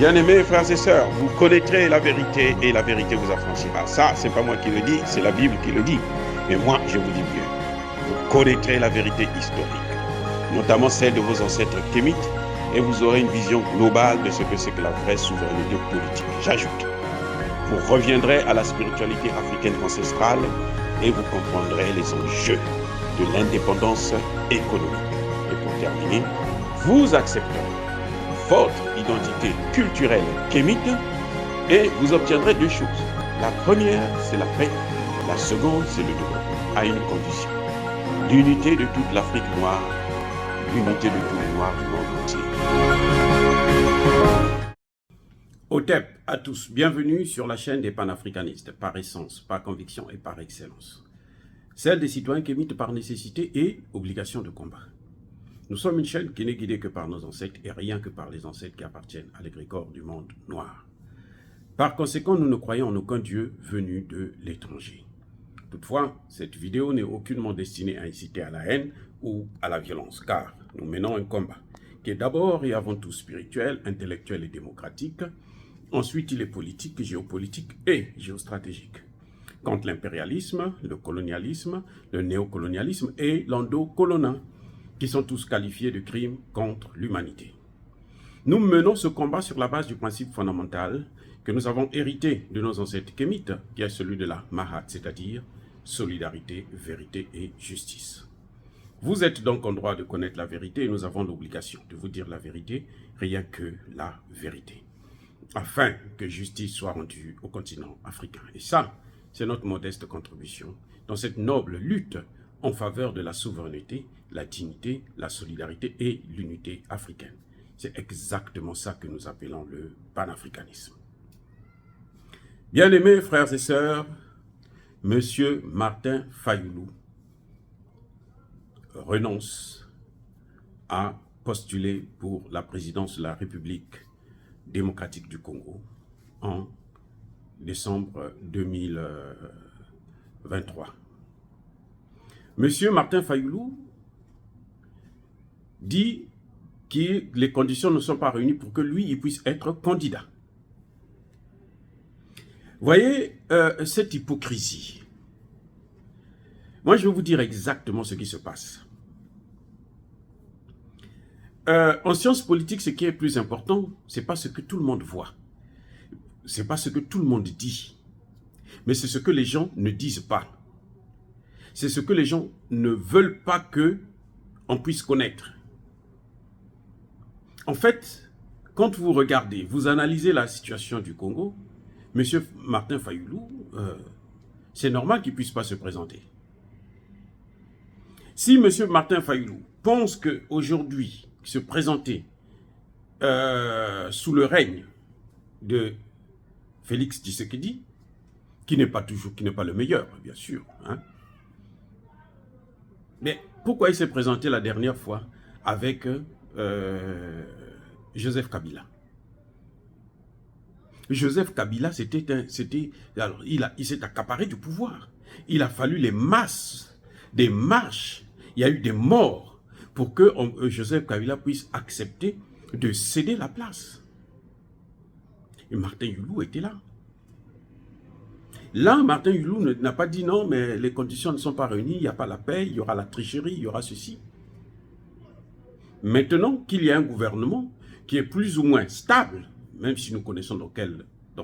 Bien-aimés frères et sœurs, vous connaîtrez la vérité et la vérité vous affranchira. Ça, c'est pas moi qui le dis, c'est la Bible qui le dit. Mais moi, je vous dis mieux. Vous connaîtrez la vérité historique, notamment celle de vos ancêtres kémites, et vous aurez une vision globale de ce que c'est que la vraie souveraineté politique. J'ajoute, vous reviendrez à la spiritualité africaine ancestrale et vous comprendrez les enjeux de l'indépendance économique. Et pour terminer, vous accepterez votre identité culturelle kémite et vous obtiendrez deux choses. La première, c'est la paix. La seconde, c'est le développement, à une condition. L'unité de toute l'Afrique noire, l'unité de tous les Noirs du monde entier. Otep à tous, bienvenue sur la chaîne des panafricanistes, par essence, par conviction et par excellence. Celle des citoyens kémites par nécessité et obligation de combat. Nous sommes une chaîne qui n'est guidée que par nos ancêtres et rien que par les ancêtres qui appartiennent à l'égrégore du monde noir. Par conséquent, nous ne croyons en aucun Dieu venu de l'étranger. Toutefois, cette vidéo n'est aucunement destinée à inciter à la haine ou à la violence, car nous menons un combat qui est d'abord et avant tout spirituel, intellectuel et démocratique. Ensuite, il est politique, géopolitique et géostratégique. Contre l'impérialisme, le colonialisme, le néocolonialisme et l'endocolonat, qui sont tous qualifiés de crimes contre l'humanité. Nous menons ce combat sur la base du principe fondamental que nous avons hérité de nos ancêtres kémites, qui est celui de la Mahat, c'est-à-dire solidarité, vérité et justice. Vous êtes donc en droit de connaître la vérité et nous avons l'obligation de vous dire la vérité, rien que la vérité, afin que justice soit rendue au continent africain. Et ça, c'est notre modeste contribution dans cette noble lutte en faveur de la souveraineté, la dignité, la solidarité et l'unité africaine. C'est exactement ça que nous appelons le panafricanisme. Bien-aimés frères et sœurs, Monsieur Martin Fayulu renonce à postuler pour la présidence de la République démocratique du Congo en décembre 2023. Monsieur Martin Fayulu dit que les conditions ne sont pas réunies pour que lui, il puisse être candidat. Voyez cette hypocrisie. Moi, je vais vous dire exactement ce qui se passe. En sciences politiques, ce qui est plus important, ce n'est pas ce que tout le monde voit. Ce n'est pas ce que tout le monde dit. Mais c'est ce que les gens ne disent pas. C'est ce que les gens ne veulent pas qu'on puisse connaître. En fait, quand vous regardez, vous analysez la situation du Congo, M. Martin Fayulu, c'est normal qu'il ne puisse pas se présenter. Si M. Martin Fayulu pense qu'aujourd'hui, se présenter sous le règne de Félix Tshisekedi, qui n'est pas le meilleur, bien sûr, hein. Mais pourquoi il s'est présenté la dernière fois avec Joseph Kabila? Joseph Kabila, il s'est accaparé du pouvoir. Il a fallu les masses, des marches, il y a eu des morts pour que Joseph Kabila puisse accepter de céder la place. Et Martin Fayulu était là. Là, Martin Fayulu n'a pas dit non, mais les conditions ne sont pas réunies, il n'y a pas la paix, il y aura la tricherie, il y aura ceci. Maintenant qu'il y a un gouvernement qui est plus ou moins stable, même si nous connaissons dans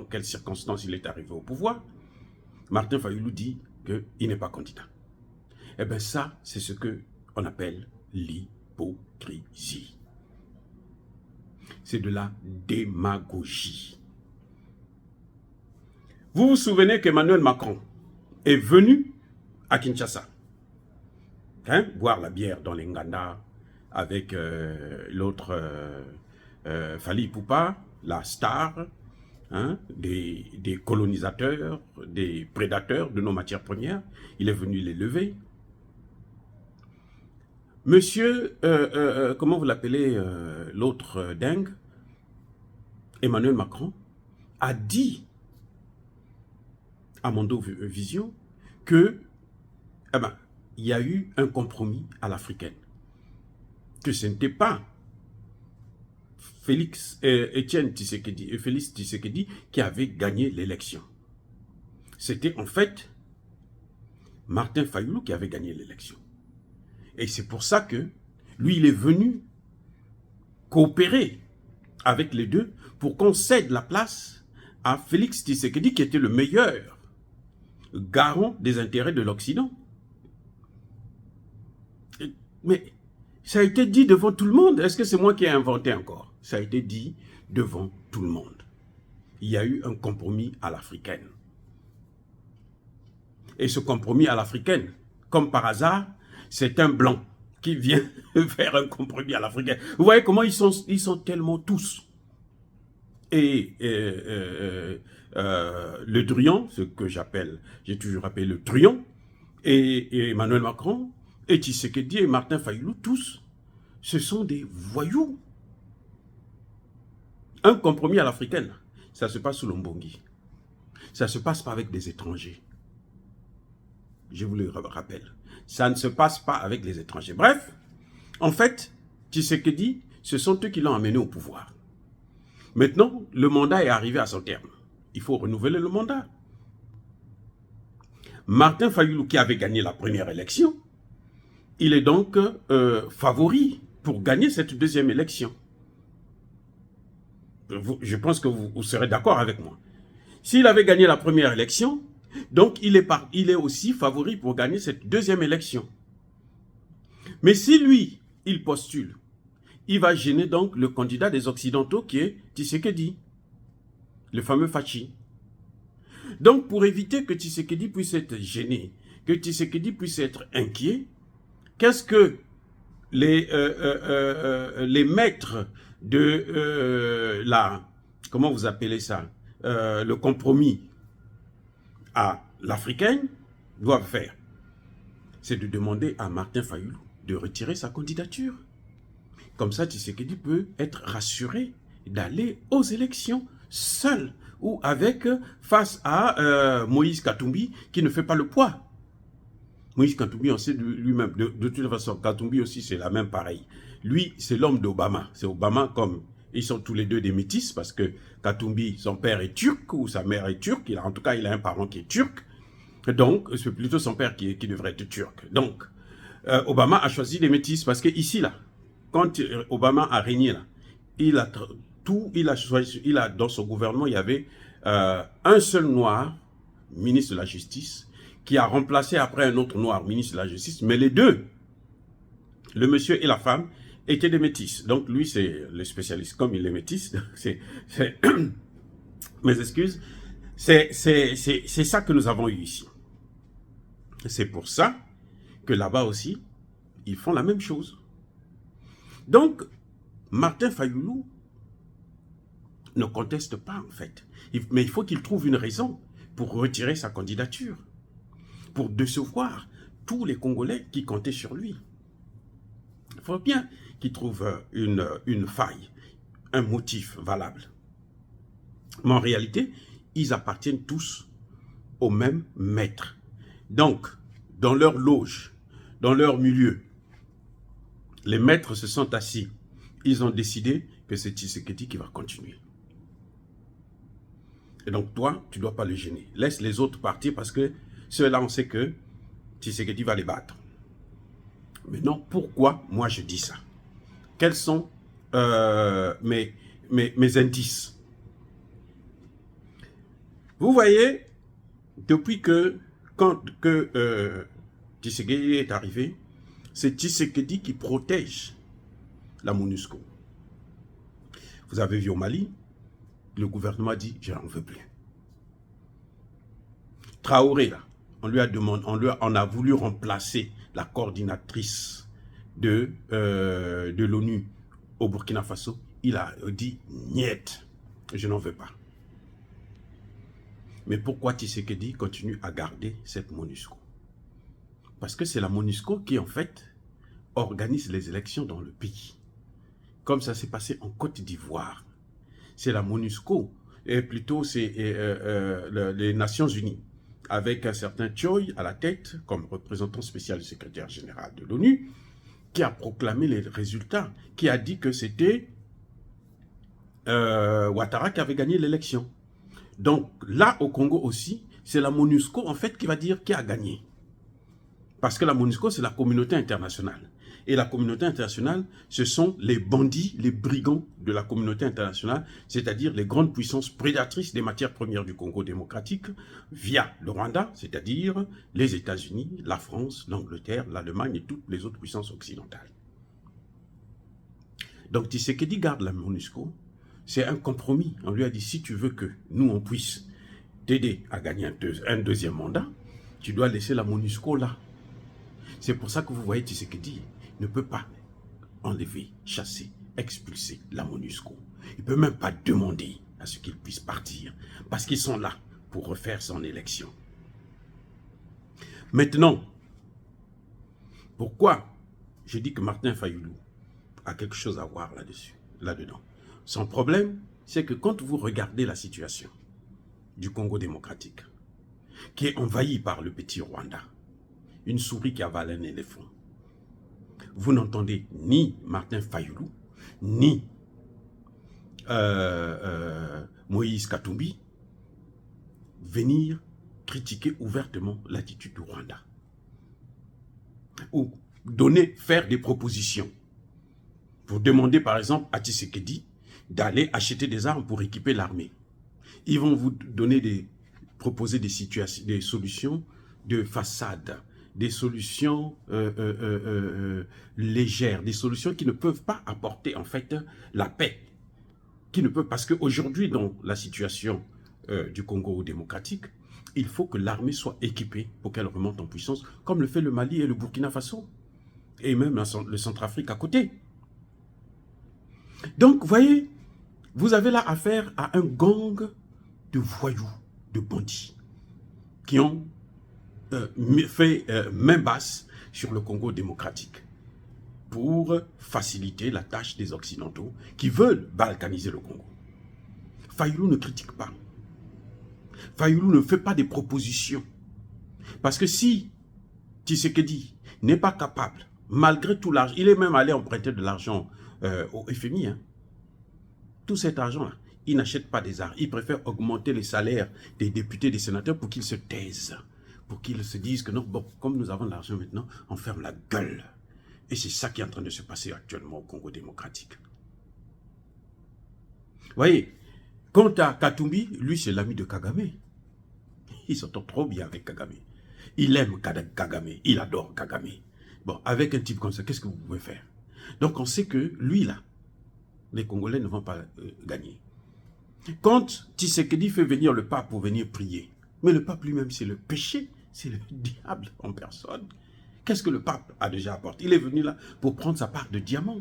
quelles circonstances il est arrivé au pouvoir, Martin Fayulu dit qu'il n'est pas candidat. Eh bien ça, c'est ce qu'on appelle l'hypocrisie. C'est de la démagogie. Vous vous souvenez qu'Emmanuel Macron est venu à Kinshasa, hein, boire la bière dans les Nganda avec l'autre Fally Ipupa, la star, hein, des colonisateurs, des prédateurs de nos matières premières. Il est venu les lever. Monsieur, comment vous l'appelez, l'autre dingue, Emmanuel Macron, a dit à Mondo Vision que il y a eu un compromis à l'africaine, que ce n'était pas Étienne Tshisekedi et Félix Tshisekedi qui avaient gagné l'élection. C'était en fait Martin Fayulu qui avait gagné l'élection. Et c'est pour ça que lui, il est venu coopérer avec les deux pour qu'on cède la place à Félix Tshisekedi qui était le meilleur garant des intérêts de l'Occident. Mais ça a été dit devant tout le monde. Est-ce que c'est moi qui ai inventé encore? Ça a été dit devant tout le monde. Il y a eu un compromis à l'africaine. Et ce compromis à l'africaine, comme par hasard, c'est un blanc qui vient faire un compromis à l'africaine. Vous voyez comment ils sont tellement tous. Et le Drian, ce que j'ai toujours appelé le Drian, et Emmanuel Macron, et Tshisekedi et Martin Fayulu, tous, ce sont des voyous. Un compromis à l'africaine, ça se passe sous l'Ombongi. Ça ne se passe pas avec des étrangers. Je vous le rappelle. Ça ne se passe pas avec les étrangers. Bref, en fait, Tshisekedi, ce sont eux qui l'ont amené au pouvoir. Maintenant, le mandat est arrivé à son terme. Il faut renouveler le mandat. Martin Fayulu, qui avait gagné la première élection, il est donc favori pour gagner cette deuxième élection. Je pense que vous serez d'accord avec moi. S'il avait gagné la première élection, donc il est aussi favori pour gagner cette deuxième élection. Mais si lui, il postule, il va gêner donc le candidat des Occidentaux qui est Tshisekedi, le fameux Fachi. Donc pour éviter que Tshisekedi puisse être gêné, que Tshisekedi puisse être inquiet, qu'est-ce que les maîtres de comment vous appelez ça, le compromis à l'africaine doivent faire? C'est de demander à Martin Fayulu de retirer sa candidature. Comme ça, Tshisekedi peut être rassuré d'aller aux élections seul ou face à Moïse Katumbi qui ne fait pas le poids. Moïse Katumbi, on sait lui-même, de toute façon, Katumbi aussi, c'est la même pareille. Lui, c'est l'homme d'Obama. C'est Obama comme ils sont tous les deux des métis parce que Katumbi, son père est turc ou sa mère est turque. En tout cas, il a un parent qui est turc. Donc, c'est plutôt son père qui devrait être turc. Donc, Obama a choisi les métis parce que ici, là, quand Obama a régné, là, il a dans son gouvernement, il y avait un seul noir, ministre de la Justice, qui a remplacé après un autre noir, ministre de la Justice, mais les deux, le monsieur et la femme, étaient des métis. Donc lui, c'est le spécialiste, comme il est métis, mes excuses, c'est ça que nous avons eu ici. C'est pour ça que là-bas aussi, ils font la même chose. Donc, Martin Fayulu ne conteste pas, en fait. Mais il faut qu'il trouve une raison pour retirer sa candidature, pour décevoir tous les Congolais qui comptaient sur lui. Il faut bien qu'il trouve une faille, un motif valable. Mais en réalité, ils appartiennent tous au même maître. Donc, dans leur loge, dans leur milieu, les maîtres se sont assis. Ils ont décidé que c'est Tshisekedi qui va continuer. Et donc toi, tu ne dois pas le gêner. Laisse les autres partir parce que ceux-là, on sait que Tshisekedi va les battre. Maintenant, pourquoi moi je dis ça? Quels sont mes indices? Vous voyez, depuis que Tshisekedi est arrivé, c'est Tshisekedi qui protège la MONUSCO. Vous avez vu au Mali, le gouvernement a dit, je n'en veux plus. Traoré, là, on a voulu remplacer la coordinatrice de l'ONU au Burkina Faso. Il a dit, niet, je n'en veux pas. Mais pourquoi Tshisekedi continue à garder cette MONUSCO? Parce que c'est la MONUSCO qui, en fait, organise les élections dans le pays. Comme ça s'est passé en Côte d'Ivoire. C'est la MONUSCO, et plutôt c'est les Nations Unies, avec un certain Choi à la tête, comme représentant spécial du secrétaire général de l'ONU, qui a proclamé les résultats, qui a dit que c'était Ouattara qui avait gagné l'élection. Donc là, au Congo aussi, c'est la MONUSCO en fait qui va dire qui a gagné. Parce que la MONUSCO, c'est la communauté internationale. Et la communauté internationale, ce sont les bandits, les brigands de la communauté internationale, c'est-à-dire les grandes puissances prédatrices des matières premières du Congo démocratique, via le Rwanda, c'est-à-dire les États-Unis, la France, l'Angleterre, l'Allemagne et toutes les autres puissances occidentales. Donc Tshisekedi garde la MONUSCO, c'est un compromis. On lui a dit, si tu veux que nous, on puisse t'aider à gagner un deuxième mandat, tu dois laisser la MONUSCO là. C'est pour ça que vous voyez Tshisekedi ne peut pas enlever, chasser, expulser la MONUSCO. Il ne peut même pas demander à ce qu'ils puissent partir, parce qu'ils sont là pour refaire son élection. Maintenant, pourquoi je dis que Martin Fayulu a quelque chose à voir là-dedans? Son problème, c'est que quand vous regardez la situation du Congo démocratique, qui est envahi par le petit Rwanda, une souris qui avale un éléphant, vous n'entendez ni Martin Fayulu, ni Moïse Katumbi venir critiquer ouvertement l'attitude du Rwanda. Ou faire des propositions. Pour demander par exemple à Tshisekedi d'aller acheter des armes pour équiper l'armée. Ils vont vous proposer des solutions de façade, des solutions légères, des solutions qui ne peuvent pas apporter en fait la paix. Parce qu'aujourd'hui, dans la situation du Congo démocratique, il faut que l'armée soit équipée pour qu'elle remonte en puissance, comme le fait le Mali et le Burkina Faso, et même le Centrafrique à côté. Donc, vous voyez, vous avez là affaire à un gang de voyous, de bandits, qui ont fait main basse sur le Congo démocratique pour faciliter la tâche des Occidentaux qui veulent balkaniser le Congo. Fayulu ne critique pas. Fayulu ne fait pas des propositions. Parce que si Tshisekedi n'est pas capable, malgré tout l'argent, il est même allé emprunter de l'argent au FMI, hein, tout cet argent-là, il n'achète pas des armes. Il préfère augmenter les salaires des députés, des sénateurs pour qu'ils se taisent. Pour qu'ils se disent que non, bon, comme nous avons de l'argent maintenant, on ferme la gueule. Et c'est ça qui est en train de se passer actuellement au Congo démocratique. Vous voyez, quant à Katumbi, lui c'est l'ami de Kagame. Il s'entend trop bien avec Kagame. Il aime Kagame, il adore Kagame. Bon, avec un type comme ça, qu'est-ce que vous pouvez faire? Donc on sait que lui là, les Congolais ne vont pas gagner. Quand Tshisekedi fait venir le pape pour venir prier, mais le pape lui-même c'est le péché, c'est le diable en personne. Qu'est-ce que le pape a déjà apporté? Il est venu là pour prendre sa part de diamant.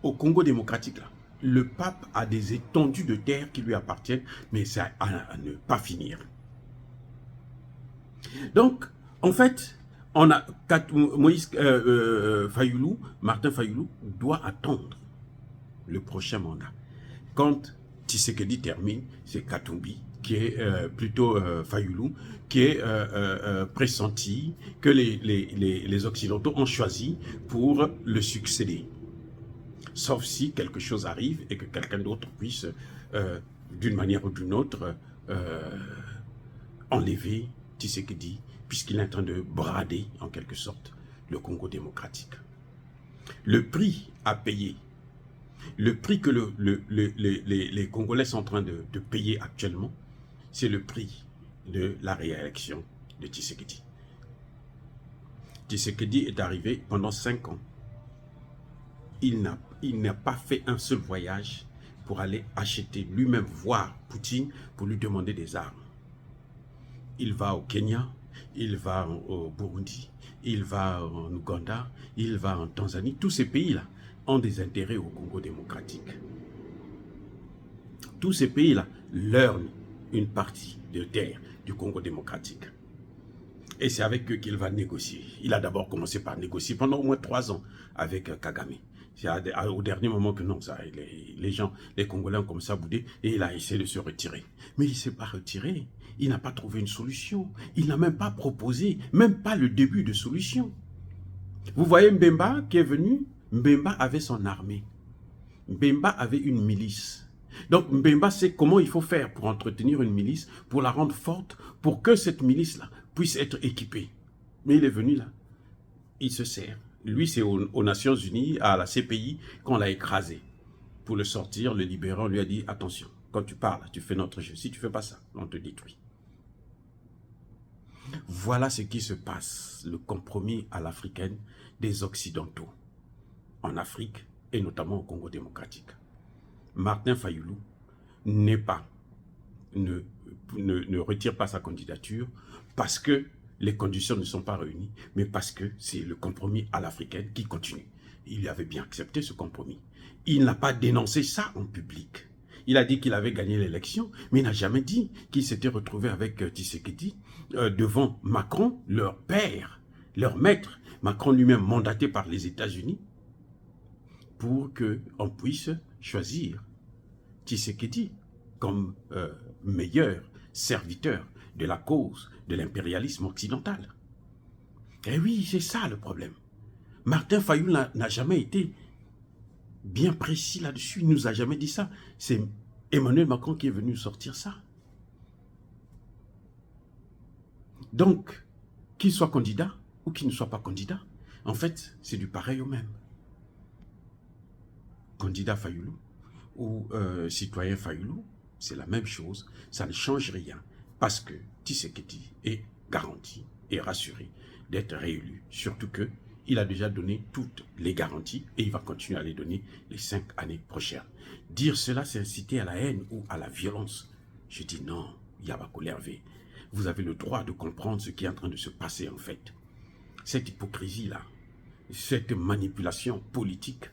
Au Congo démocratique là, le pape a des étendues de terre qui lui appartiennent, mais c'est à ne pas finir. Donc, en fait, on a Fayulu, Martin Fayulu doit attendre le prochain mandat. Quand Tshisekedi termine, c'est Katumbi qui est plutôt Fayulu, qui est pressenti, que les Occidentaux ont choisi pour le succéder. Sauf si quelque chose arrive et que quelqu'un d'autre puisse, d'une manière ou d'une autre, enlever Tshisekedi, puisqu'il est en train de brader, en quelque sorte, le Congo démocratique. Le prix à payer, le prix que les Congolais sont en train de payer actuellement, c'est le prix de la réélection de Tshisekedi. Tshisekedi est arrivé pendant 5 ans. Il n'a pas fait un seul voyage pour aller acheter, lui-même voir Poutine pour lui demander des armes. Il va au Kenya, il va au Burundi, il va en Ouganda, il va en Tanzanie. Tous ces pays-là ont des intérêts au Congo démocratique. Tous ces pays-là lorgnent une partie de terre du Congo démocratique. Et c'est avec eux qu'il va négocier. Il a d'abord commencé par négocier pendant au moins 3 ans avec Kagame. C'est au dernier moment que non, ça, les gens, les Congolais ont commencé à bouder et il a essayé de se retirer. Mais il ne s'est pas retiré. Il n'a pas trouvé une solution. Il n'a même pas proposé, même pas le début de solution. Vous voyez Mbemba qui est venu, Mbemba avait son armée. Mbemba avait une milice. Donc Mbemba sait comment il faut faire pour entretenir une milice, pour la rendre forte, pour que cette milice-là puisse être équipée. Mais il est venu là, il se sert. Lui, c'est aux Nations Unies, à la CPI, qu'on l'a écrasé. Pour le sortir, le libérer, on lui a dit, attention, quand tu parles, tu fais notre jeu. Si tu ne fais pas ça, on te détruit. Voilà ce qui se passe, le compromis à l'africaine des Occidentaux, en Afrique et notamment au Congo démocratique. Martin Fayoulou ne retire pas sa candidature parce que les conditions ne sont pas réunies, mais parce que c'est le compromis à l'africaine qui continue. Il avait bien accepté ce compromis. Il n'a pas dénoncé ça en public. Il a dit qu'il avait gagné l'élection, mais il n'a jamais dit qu'il s'était retrouvé avec Tshisekedi devant Macron, leur père, leur maître. Macron lui-même mandaté par les États-Unis pour qu'on puisse choisir Tshisekedi comme meilleur serviteur de la cause de l'impérialisme occidental. Et oui, c'est ça le problème. Martin Fayoulou n'a jamais été bien précis là-dessus, il ne nous a jamais dit ça. C'est Emmanuel Macron qui est venu sortir ça. Donc, qu'il soit candidat ou qu'il ne soit pas candidat, en fait, c'est du pareil au même. Candidat Fayoulou ou citoyen Fayoulou, c'est la même chose, ça ne change rien. Parce que Tshisekedi est garanti et rassuré d'être réélu. Surtout qu'il a déjà donné toutes les garanties et il va continuer à les donner les 5 années prochaines. Dire cela, c'est inciter à la haine ou à la violence. Je dis non, Yabako Hervé. Vous avez le droit de comprendre ce qui est en train de se passer en fait. Cette hypocrisie-là, cette manipulation politique,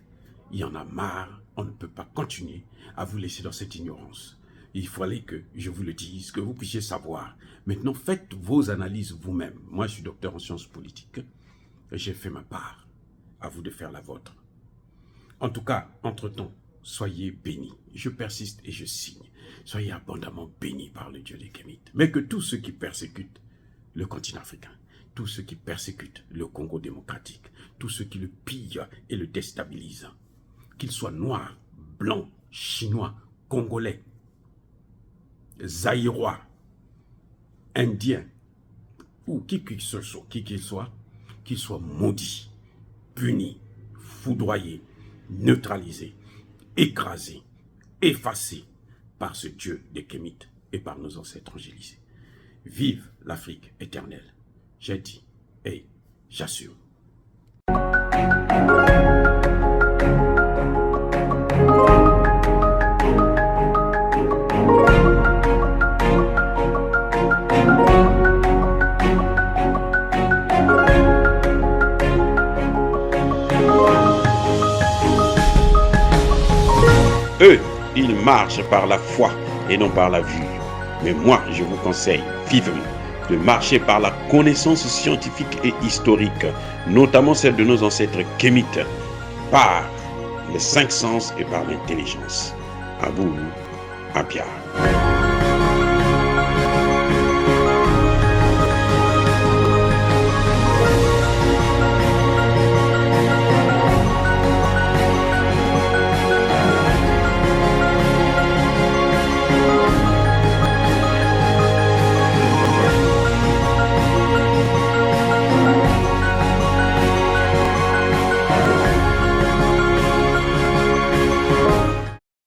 il y en a marre. On ne peut pas continuer à vous laisser dans cette ignorance. Il fallait que je vous le dise, que vous puissiez savoir. Maintenant, faites vos analyses vous-même. Moi, je suis docteur en sciences politiques. J'ai fait ma part. À vous de faire la vôtre. En tout cas, entre-temps, soyez bénis. Je persiste et je signe. Soyez abondamment bénis par le Dieu des Kémites. Mais que tous ceux qui persécutent le continent africain, tous ceux qui persécutent le Congo démocratique, tous ceux qui le pillent et le déstabilisent, qu'ils soient noirs, blancs, chinois, congolais, zaïrois, indiens, ou qui qu'il soit, qu'ils soient maudits, punis, foudroyés, neutralisés, écrasés, effacés par ce Dieu des Kémites et par nos ancêtres angélisés. Vive l'Afrique éternelle. J'ai dit et j'assume. Eux, ils marchent par la foi et non par la vue. Mais moi, je vous conseille vivement de marcher par la connaissance scientifique et historique, notamment celle de nos ancêtres kémites, par les 5 sens et par l'intelligence. À vous, à Pierre.